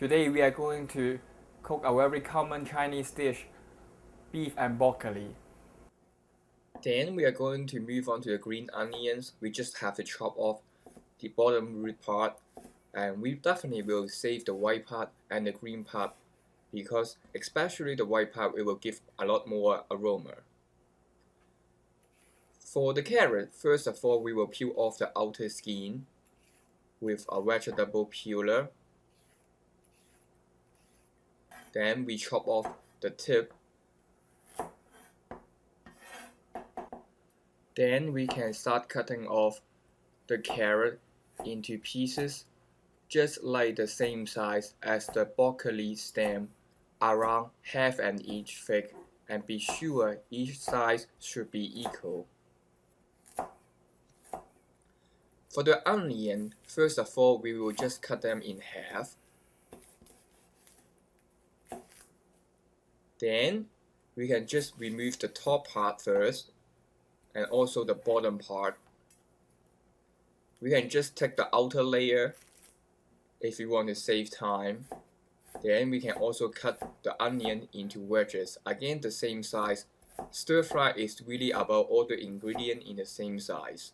Today we are going to cook a very common Chinese dish, beef and broccoli. Then we are going to move on to the green onions. We just have to chop off the bottom root part, and we definitely will save the white part and the green part because especially the white part it will give a lot more aroma. For the carrot, first of all we will peel off the outer skin with a vegetable peeler. Then we chop off the tip. Then we can start cutting off the carrot into pieces just like the same size as the broccoli stem, around half an inch thick, and be sure each size should be equal. For the onion, first of all we will just cut them in half. Then we can just remove the top part first and also the bottom part. We can just take the outer layer if we want to save time. Then we can also cut the onion into wedges, again the same size. Stir fry is really about all the ingredients in the same size.